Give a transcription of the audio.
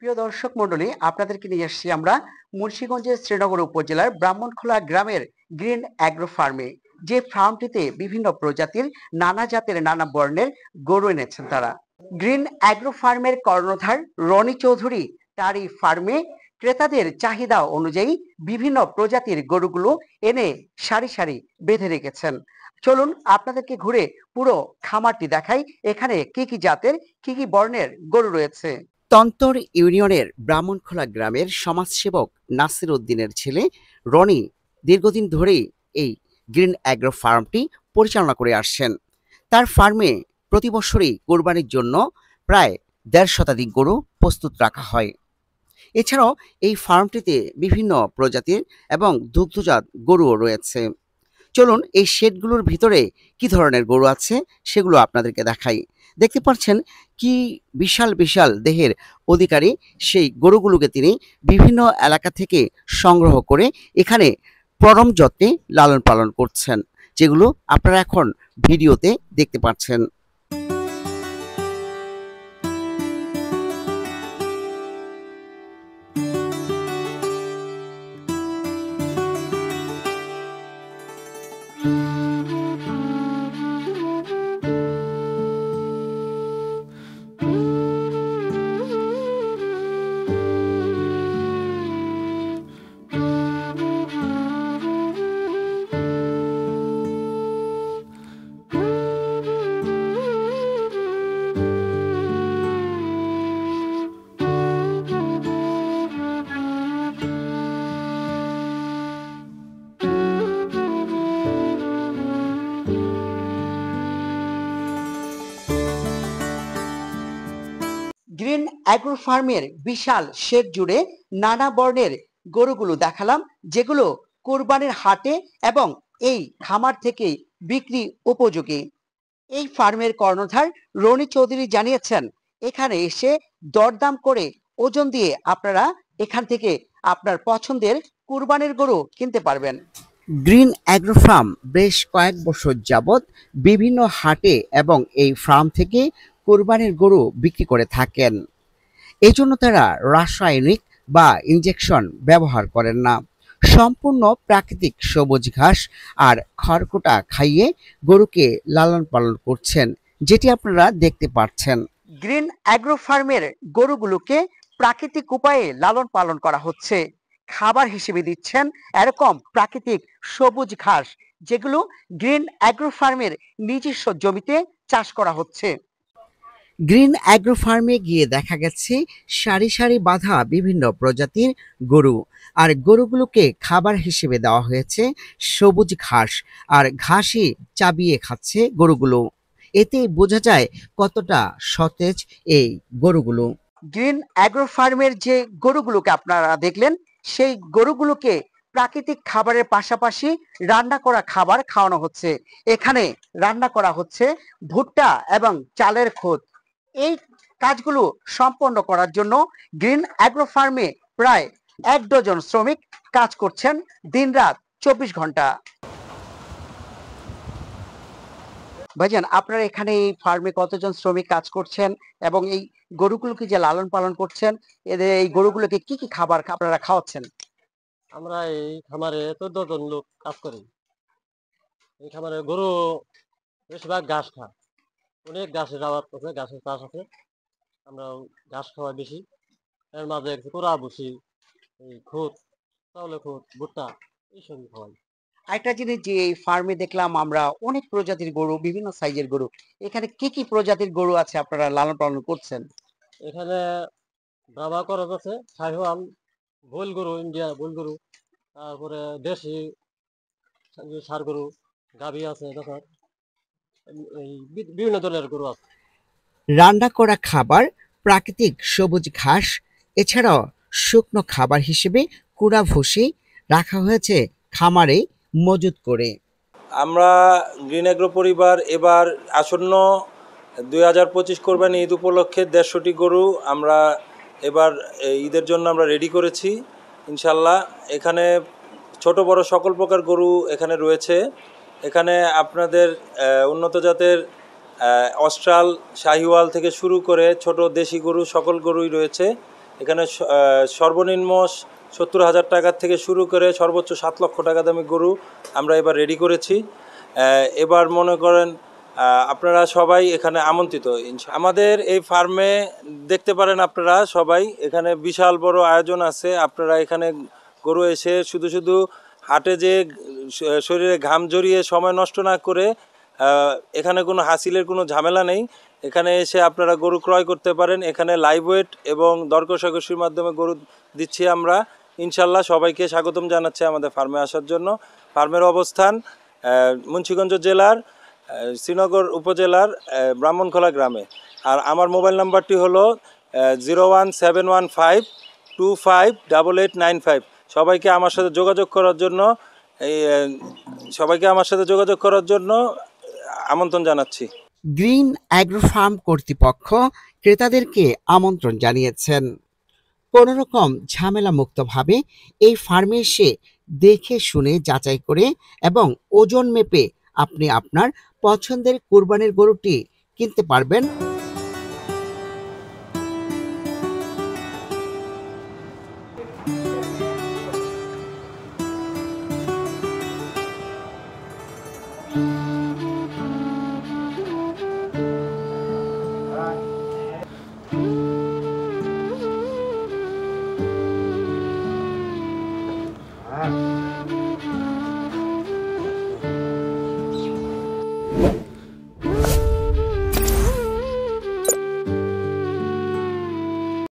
প্রিয় দর্শক মণ্ডলী, আপনাদেরকে নিয়ে এসেছি আমরা মুন্সিগঞ্জের শ্রীনগর উপজেলার ব্রাহ্মণখোলা গ্রামের গ্রিন অ্যাগ্রো ফার্মে। যে ফার্মটিতে বিভিন্ন প্রজাতির নানা জাতের নানা বর্ণের গরু এনেছেন তারা। গ্রিন অ্যাগ্রো ফার্মের কর্ণধার রনি চৌধুরী তার এই ফার্মে ক্রেতাদের চাহিদা অনুযায়ী বিভিন্ন প্রজাতির গরুগুলো এনে সারি সারি বেঁধে রেখেছেন। চলুন আপনাদেরকে ঘুরে পুরো খামারটি দেখাই, এখানে কি কি জাতের কি কি বর্ণের গরু রয়েছে। তন্তর ইউনিয়নের ব্রাহ্মণখোলা গ্রামের সমাজসেবক নাসির উদ্দিনের ছেলে রনি দীর্ঘদিন ধরেই এই গ্রিন অ্যাগ্রো ফার্মটি পরিচালনা করে আসছেন। তার ফার্মে প্রতি বছরই কোরবানির জন্য প্রায় ১.৫ শতাধিক গরু প্রস্তুত রাখা হয়। এছাড়াও এই ফার্মটিতে বিভিন্ন প্রজাতির এবং দুগ্ধজাত গরুও রয়েছে। চলুন এই শেডগুলোর ভিতরে কি ধরনের গরু আছে সেগুলো আপনাদেরকে দেখাই। দেখতে পাচ্ছেন কি বিশাল বিশাল দেহের অধিকারী সেই গরুগুলোকে তিনি বিভিন্ন এলাকা থেকে সংগ্রহ করে এখানে পরম যত্নে লালন পালন করছেন, যেগুলো আপনারা এখন ভিডিওতে দেখতে পাচ্ছেন। গ্রিন অ্যাগ্রো ফার্মের বিশাল শেড জুড়ে নানা বর্ণের গরুগুলো দেখালাম, যেগুলো কোরবানির হাটে এবং এই খামার থেকে বিক্রি উপযোগী। এই ফার্মের কর্ণধার রনি চৌধুরী জানিয়েছেন, এখানে এসে দরদাম করে ওজন দিয়ে আপনারা এখান থেকে আপনার পছন্দের কুরবানির গরু কিনতে পারবেন। গ্রিন অ্যাগ্রো ফার্ম বেশ কয়েক বছর যাবৎ বিভিন্ন হাটে এবং এই ফার্ম থেকে কোরবানির গরু বিক্রি করে থাকেন। এই জন্য তারা রাসায়নিক বা ইনজেকশন ব্যবহার করেন না। সম্পূর্ণ প্রাকৃতিক সবুজ ঘাস আর খড়কুটা খাইয়ে গরুকে লালন পালন করছেন, যেটি আপনারা দেখতে পাচ্ছেন। গ্রিন অ্যাগ্রো ফার্মের গরুগুলোকে প্রাকৃতিক উপায়ে লালন পালন করা হচ্ছে। খাবার হিসেবে দিচ্ছেন এরকম প্রাকৃতিক সবুজ ঘাস, যেগুলো গ্রিন অ্যাগ্রো ফার্মের নিজস্ব জমিতে চাষ করা হচ্ছে। গ্রিন অ্যাগ্রো ফার্মে গিয়ে দেখা গেছে সারি সারি বাঁধা বিভিন্ন প্রজাতির গরু, আর গরুগুলোকে খাবার হিসেবে দেওয়া হয়েছে সবুজ ঘাস, আর ঘাসই চাবিয়ে খাচ্ছে গরুগুলো। এতে বোঝা যায় কতটা সতেজ এই গরুগুলো। গ্রিন অ্যাগ্রো ফার্মের যে গরুগুলোকে আপনারা দেখলেন, সেই গরুগুলোকে প্রাকৃতিক খাবারের পাশাপাশি রান্না করা খাবার খাওয়ানো হচ্ছে। এখানে রান্না করা হচ্ছে ভুট্টা এবং চালের খোদ। এই কাজগুলো সম্পন্ন করার জন্য গ্রিন অ্যাগ্রো ফার্মে প্রায় ১ ডজন শ্রমিক কাজ করছেন দিনরাত ২৪ ঘন্টা। ভাইজান, আপনারা এখানে এই ফার্মে কতজন শ্রমিক কাজ করছেন এবং এই গরুগুলোকে যে লালন পালন করছেন, এদের এই গরুগুলোকে কি কি খাবার আপনারা খাওয়াচ্ছেন? আমরা এই খামারে ১৪ জন লোক কাজ করি। এই খামারে গরু বেশিরভাগ ঘাস খায়। অনেক ঘাসের আবাদ আছে, ঘাসের চাষ আছে। আমরা ঘাস খাওয়াই বেশি। এর মাঝে একটু কোরা ভুসি, এই খুদ, চাউলের খুদ, ভুট্টা এইসবই খাওয়াই। আরেকটা জিনিস, যে এই ফার্মে দেখলাম আমরা অনেক প্রজাতির গরু, বিভিন্ন সাইজের গরু। এখানে কি কি প্রজাতির গরু আছে আপনারা লালন পালন করছেন? এখানে ব্রাহ্মা করজ আছে, শাহিওয়াল, বোল গরু, ইন্ডিয়া বোল গরু, তারপরে দেশি ষাঁড় গরু, গাভী আছে, তাছাড়া এই বিভিন্ন ধরনের গরু আছে। রান্না করা খাবার, প্রাকৃতিক সবুজ ঘাস, এছাড়াও শুকনো খাবার হিসেবে কুড়া ভুসি রাখা হয়েছে খামারে মজুত করে। আমরা গ্রিন অ্যাগ্রো পরিবার এবার আসন্ন ২০২৫ কোরবানি ঈদ উপলক্ষে ১৫০টি গরু আমরা এবার ঈদের জন্য আমরা রেডি করেছি ইনশাল্লাহ। এখানে ছোট বড় সকল প্রকার গরু এখানে রয়েছে। এখানে আপনাদের উন্নত জাতের অস্ট্রাল, শাহিওয়াল থেকে শুরু করে ছোট দেশি গরু সকল গরুই রয়েছে। এখানে সর্বনিম্ন 70,000 টাকা থেকে শুরু করে সর্বোচ্চ 7 লক্ষ টাকা দামি গরু আমরা এবার রেডি করেছি। এবার মনে করেন আপনারা সবাই এখানে আমন্ত্রিত। আমাদের এই ফার্মে দেখতে পারেন আপনারা সবাই, এখানে বিশাল বড় আয়োজন আছে। আপনারা এখানে গরু এসে শুধু শুধু হাটে যে শরীরে ঘাম জড়িয়ে সময় নষ্ট না করে, এখানে কোনো হাসিলের কোনো ঝামেলা নেই। এখানে এসে আপনারা গরু ক্রয় করতে পারেন। এখানে লাইভ ওয়েট এবং দর কষাকষির মাধ্যমে গরু দিচ্ছি আমরা। ইনশাল্লাহ সবাইকে স্বাগতম জানাচ্ছি আমাদের ফার্মে আসার জন্য। ফার্মের অবস্থান মুন্সিগঞ্জ জেলার শ্রীনগর উপজেলার ব্রাহ্মণখোলা গ্রামে। আর আমার মোবাইল নাম্বারটি হলো 01715258895। সবাইকে আমার সাথে যোগাযোগ করার জন্য আমন্ত্রণ জানাচ্ছি। গ্রিন অ্যাগ্রো ফার্ম কর্তৃপক্ষ ক্রেতাদেরকে আমন্ত্রণ জানিয়েছেন কোনো রকম ঝামেলা মুক্তভাবে এই ফার্মে এসে দেখে শুনে যাচাই করে এবং ওজন মেপে আপনি আপনার পছন্দের কুরবানির গরুটি কিনতে পারবেন।